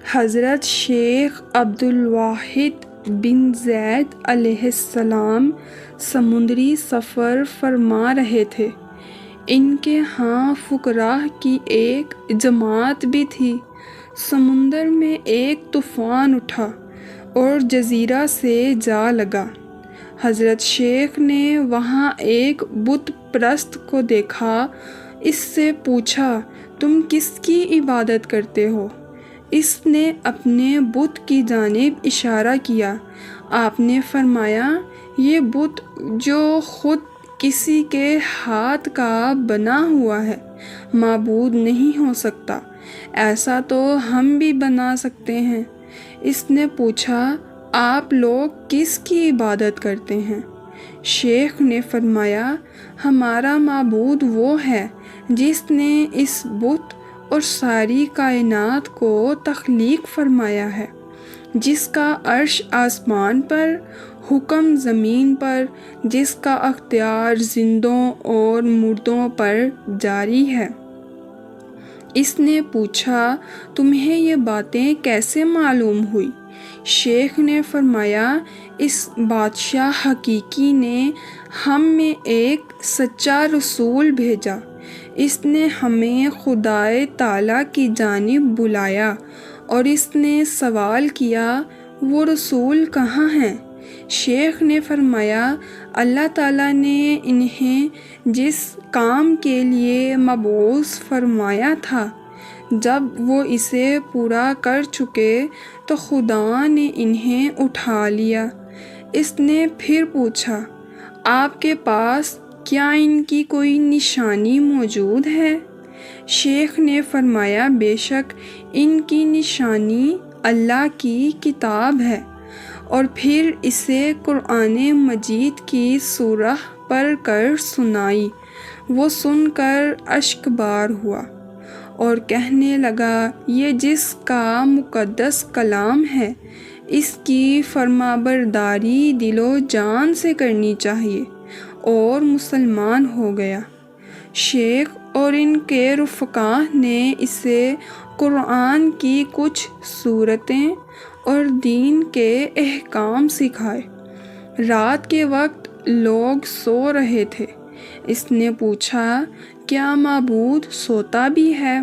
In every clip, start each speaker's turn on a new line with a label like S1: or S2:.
S1: حضرت شیخ عبدالواحد بن زید علیہ السلام سمندری سفر فرما رہے تھے۔ ان کے ہاں فقراء کی ایک جماعت بھی تھی۔ سمندر میں ایک طوفان اٹھا اور جزیرہ سے جا لگا۔ حضرت شیخ نے وہاں ایک بت پرست کو دیکھا۔ اس سے پوچھا، تم کس کی عبادت کرتے ہو؟ اس نے اپنے بت کی جانب اشارہ کیا۔ آپ نے فرمایا، یہ بت جو خود کسی کے ہاتھ کا بنا ہوا ہے معبود نہیں ہو سکتا، ایسا تو ہم بھی بنا سکتے ہیں۔ اس نے پوچھا، آپ لوگ کس کی عبادت کرتے ہیں؟ شیخ نے فرمایا، ہمارا معبود وہ ہے جس نے اس بت اور ساری کائنات کو تخلیق فرمایا ہے، جس کا عرش آسمان پر، حکم زمین پر، جس کا اختیار زندوں اور مردوں پر جاری ہے۔ اس نے پوچھا، تمہیں یہ باتیں کیسے معلوم ہوئی؟ شیخ نے فرمایا، اس بادشاہ حقیقی نے ہم میں ایک سچا رسول بھیجا۔ اس نے ہمیں خدائے تعالیٰ کی جانب بلایا اور اس نے سوال کیا، وہ رسول کہاں ہیں؟ شیخ نے فرمایا، اللہ تعالیٰ نے انہیں جس کام کے لیے مبعوث فرمایا تھا، جب وہ اسے پورا کر چکے تو خدا نے انہیں اٹھا لیا۔ اس نے پھر پوچھا، آپ کے پاس کیا ان کی کوئی نشانی موجود ہے؟ شیخ نے فرمایا، بے شک ان کی نشانی اللہ کی کتاب ہے، اور پھر اسے قرآن مجید کی سورہ پڑھ کر سنائی۔ وہ سن کر اشک بار ہوا اور کہنے لگا، یہ جس کا مقدس کلام ہے، اس کی فرمانبرداری دل و جان سے کرنی چاہیے، اور مسلمان ہو گیا۔ شیخ اور ان کے رفقا نے اسے قرآن کی کچھ سورتیں اور دین کے احکام سکھائے۔ رات کے وقت لوگ سو رہے تھے۔ اس نے پوچھا، کیا معبود سوتا بھی ہے؟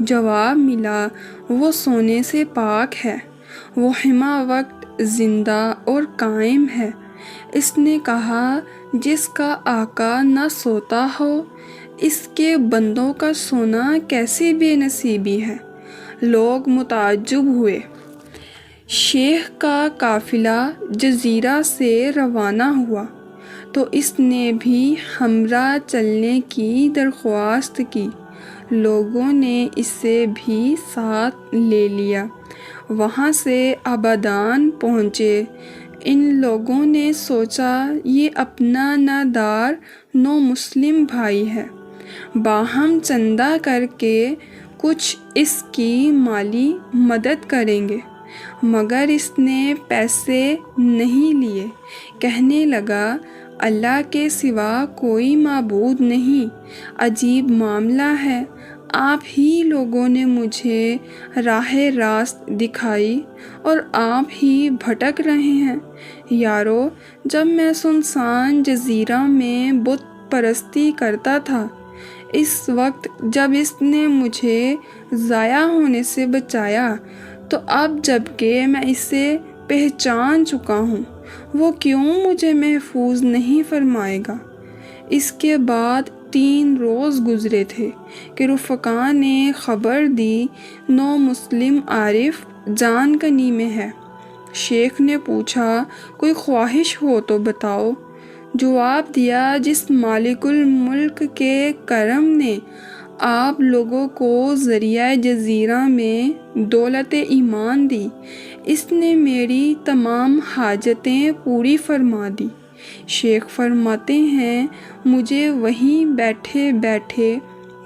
S1: جواب ملا، وہ سونے سے پاک ہے، وہ ہمہ وقت زندہ اور قائم ہے۔ اس نے کہا، جس کا آقا نہ سوتا ہو، اس کے بندوں کا سونا کیسی بے نصیبی ہے۔ لوگ متعجب ہوئے۔ شیخ کا قافلہ جزیرہ سے روانہ ہوا تو اس نے بھی ہمراہ چلنے کی درخواست کی۔ لوگوں نے اسے بھی ساتھ لے لیا۔ وہاں سے آبادان پہنچے۔ ان لوگوں نے سوچا، یہ اپنا نادار نو مسلم بھائی ہے، باہم چندہ کر کے کچھ اس کی مالی مدد کریں گے، مگر اس نے پیسے نہیں لیے۔ کہنے لگا، اللہ کے سوا کوئی معبود نہیں، عجیب معاملہ ہے، آپ ہی لوگوں نے مجھے راہ راست دکھائی اور آپ ہی بھٹک رہے ہیں۔ یارو، جب میں سنسان جزیرہ میں بت پرستی کرتا تھا، اس وقت جب اس نے مجھے ضائع ہونے سے بچایا، تو اب جب کہ میں اسے پہچان چکا ہوں، وہ کیوں مجھے محفوظ نہیں فرمائے گا؟ اس کے بعد 3 روز گزرے تھے کہ رفقا نے خبر دی، نو مسلم عارف جان کنی میں ہے۔ شیخ نے پوچھا، کوئی خواہش ہو تو بتاؤ۔ جواب دیا، جس مالک الملک کے کرم نے آپ لوگوں کو ذریعہ جزیرہ میں دولت ایمان دی، اس نے میری تمام حاجتیں پوری فرما دی۔ شیخ فرماتے ہیں، مجھے وہیں بیٹھے بیٹھے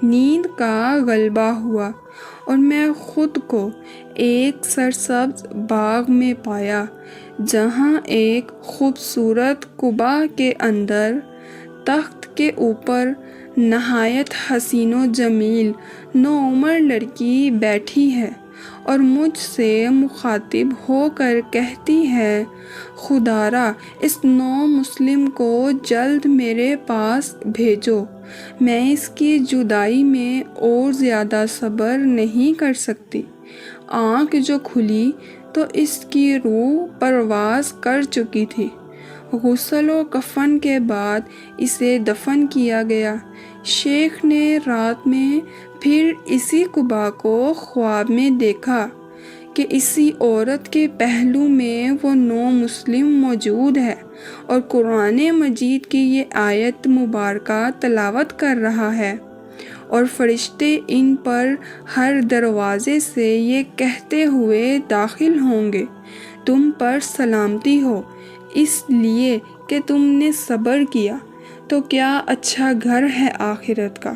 S1: نیند کا غلبہ ہوا اور میں خود کو ایک سرسبز باغ میں پایا، جہاں ایک خوبصورت قبہ کے اندر تخت کے اوپر نہایت حسین و جمیل نوعمر لڑکی بیٹھی ہے اور مجھ سے مخاطب ہو کر کہتی ہے، خدارا اس نو مسلم کو جلد میرے پاس بھیجو، میں اس کی جدائی میں اور زیادہ صبر نہیں کر سکتی۔ آنکھ جو کھلی تو اس کی روح پرواز کر چکی تھی۔ غسل و کفن کے بعد اسے دفن کیا گیا۔ شیخ نے رات میں پھر اسی قبا کو خواب میں دیکھا کہ اسی عورت کے پہلو میں وہ نو مسلم موجود ہے اور قرآن مجید کی یہ آیت مبارکہ تلاوت کر رہا ہے، اور فرشتے ان پر ہر دروازے سے یہ کہتے ہوئے داخل ہوں گے، تم پر سلامتی ہو، اس لیے کہ تم نے صبر کیا، تو کیا اچھا گھر ہے آخرت کا۔